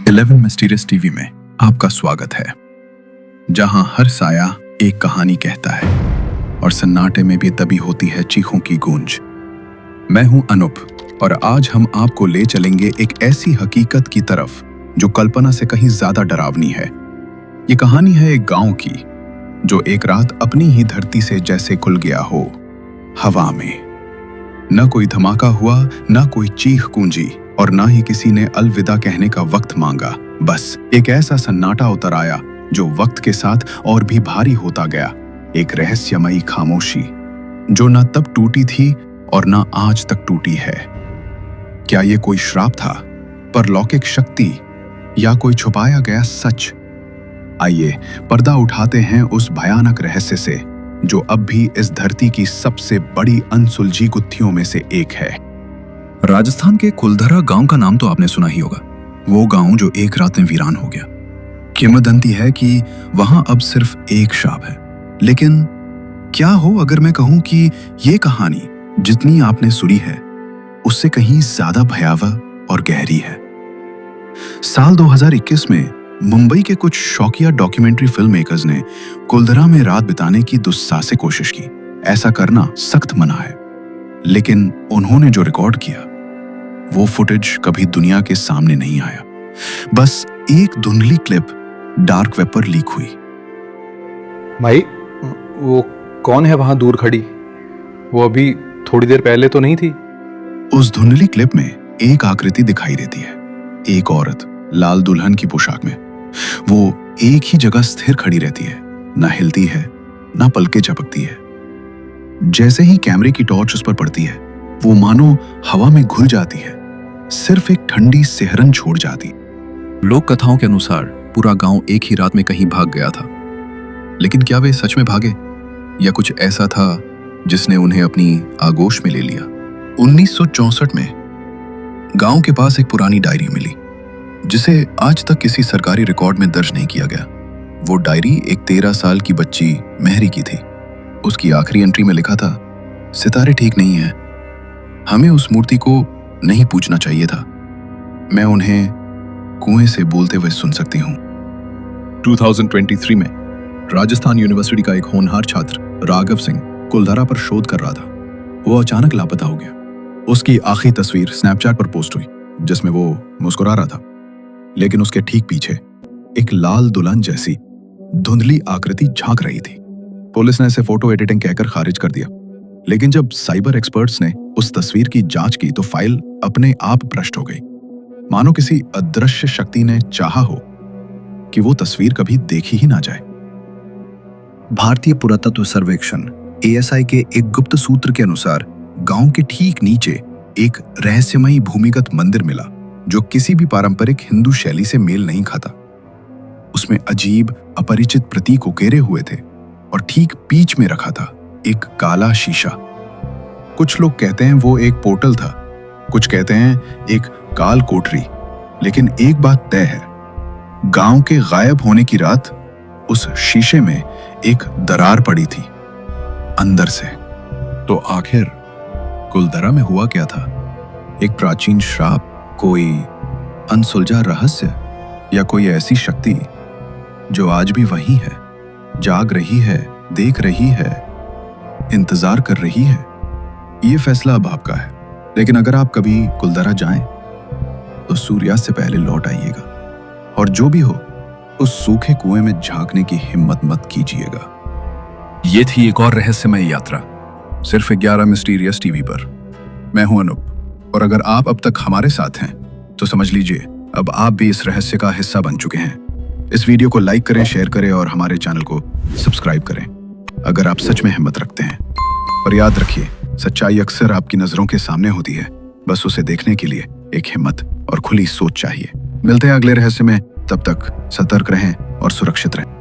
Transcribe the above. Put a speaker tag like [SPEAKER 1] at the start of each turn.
[SPEAKER 1] 11 mysterious TV में आपका स्वागत है, जहां हर साया एक कहानी कहता है और सन्नाटे में भी तभी होती है चीखों की गूंज। मैं हूं अनूप और आज हम आपको ले चलेंगे एक ऐसी हकीकत की तरफ जो कल्पना से कहीं ज्यादा डरावनी है। ये कहानी है एक गांव की जो एक रात अपनी ही धरती से जैसे खुल गया हो, हवा में। न कोई धमाका हुआ, न कोई चीख गूंजी और ना ही किसी ने अलविदा कहने का वक्त मांगा। बस एक ऐसा सन्नाटा उतर आया जो वक्त के साथ और भी भारी होता गया। एक रहस्यमयी खामोशी जो ना तब टूटी थी और ना आज तक टूटी है। क्या ये कोई श्राप था, परलौकिक शक्ति या कोई छुपाया गया सच? आइए पर्दा उठाते हैं उस भयानक रहस्य से जो अब भी इस धरती की सबसे बड़ी अनसुलझी गुत्थियों में से एक है।
[SPEAKER 2] राजस्थान के कुलधरा गांव का नाम तो आपने सुना ही होगा। वो गांव जो एक रात में वीरान हो गया। किंवदंती है कि वहां अब सिर्फ एक श्राप है। लेकिन क्या हो अगर मैं कहूं कि ये कहानी जितनी आपने सुनी है उससे कहीं ज्यादा भयावह और गहरी है। साल 2021 में मुंबई के कुछ शौकिया डॉक्यूमेंट्री फिल्म मेकर्स ने कुलधरा में रात बिताने की दुस्साहसिक कोशिश की। ऐसा करना सख्त मना है, लेकिन उन्होंने जो रिकॉर्ड किया वो फुटेज कभी दुनिया के सामने नहीं आया। बस एक धुंधली क्लिप डार्क वेब पर लीक हुई।
[SPEAKER 3] भाई, वो कौन है वहां दूर खड़ी? वो अभी थोड़ी देर पहले तो नहीं थी।
[SPEAKER 1] उस धुंधली क्लिप में एक आकृति दिखाई देती है। एक औरत लाल दुल्हन की पोशाक में। वो एक ही जगह स्थिर खड़ी रहती है, ना हिलती है ना पलकें झपकती है। जैसे ही कैमरे की टॉर्च उस पर पड़ती है वो मानो हवा में घुल जाती है, सिर्फ एक ठंडी सिहरन छोड़ जाती।
[SPEAKER 2] लोक कथाओं के अनुसार पूरा गांव एक ही रात में कहीं भाग गया था। लेकिन क्या वे सच में भागे या कुछ ऐसा था जिसने उन्हें अपनी आगोश में ले लिया? 1964 में गांव के पास एक पुरानी डायरी मिली जिसे आज तक किसी सरकारी रिकॉर्ड में दर्ज नहीं किया गया। वो डायरी एक 13 साल की बच्ची मेहरी की थी। उसकी आखिरी एंट्री में लिखा था, सितारे ठीक नहीं है, हमें उस मूर्ति को नहीं पूजना चाहिए था, मैं उन्हें कुएं से बोलते हुए सुन सकती हूँ।
[SPEAKER 1] 2023 में राजस्थान यूनिवर्सिटी का एक होनहार छात्र राघव सिंह कुलधरा पर शोध कर रहा था। वो अचानक लापता हो गया। उसकी आखिरी तस्वीर स्नैपचैट पर पोस्ट हुई जिसमें वो मुस्कुरा रहा था, लेकिन उसके ठीक पीछे एक लाल दुल्हन जैसी धुंधली आकृति झांक रही थी। पुलिस ने इसे फोटो एडिटिंग कहकर खारिज कर दिया, लेकिन जब साइबर एक्सपर्ट्स ने उस तस्वीर की जांच की तो फाइल अपने आप भ्रष्ट हो गई। मानो किसी अदृश्य शक्ति ने चाहा हो कि वो तस्वीर कभी देखी ही ना जाए।
[SPEAKER 2] भारतीय पुरातत्व सर्वेक्षण ASI के एक गुप्त सूत्र के अनुसार गांव के ठीक नीचे एक रहस्यमयी भूमिगत मंदिर मिला जो किसी भी पारंपरिक हिंदू शैली से मेल नहीं खाता। उसमें अजीब अपरिचित प्रतीक उकेरे हुए थे और ठीक बीच में रखा था एक काला शीशा। कुछ लोग कहते हैं वो एक पोर्टल था, कुछ कहते हैं एक काल कोठरी, लेकिन एक बात तय है, गांव के गायब होने की रात उस शीशे में एक दरार पड़ी थी अंदर से। तो आखिर कुलधरा में हुआ क्या था? एक प्राचीन श्राप, कोई अनसुलझा रहस्य या कोई ऐसी शक्ति जो आज भी वही है, जाग रही है, देख रही है, इंतजार कर रही है? ये फैसला अब आपका है। लेकिन अगर आप कभी कुलधरा जाएं तो सूर्यास्त से पहले लौट आइएगा और जो भी हो उस सूखे कुएं में झांकने की हिम्मत मत कीजिएगा।
[SPEAKER 1] ये थी एक और रहस्यमय यात्रा सिर्फ 11 मिस्टीरियस टीवी पर। मैं हूं अनूप और अगर आप अब तक हमारे साथ हैं तो समझ लीजिए अब आप भी इस रहस्य का हिस्सा बन चुके हैं। इस वीडियो को लाइक करें, शेयर करें और हमारे चैनल को सब्सक्राइब करें अगर आप सच में हिम्मत रखते हैं। और याद रखिए, सच्चाई अक्सर आपकी नजरों के सामने होती है, बस उसे देखने के लिए एक हिम्मत और खुली सोच चाहिए। मिलते हैं अगले रहस्य में, तब तक सतर्क रहें और सुरक्षित रहें।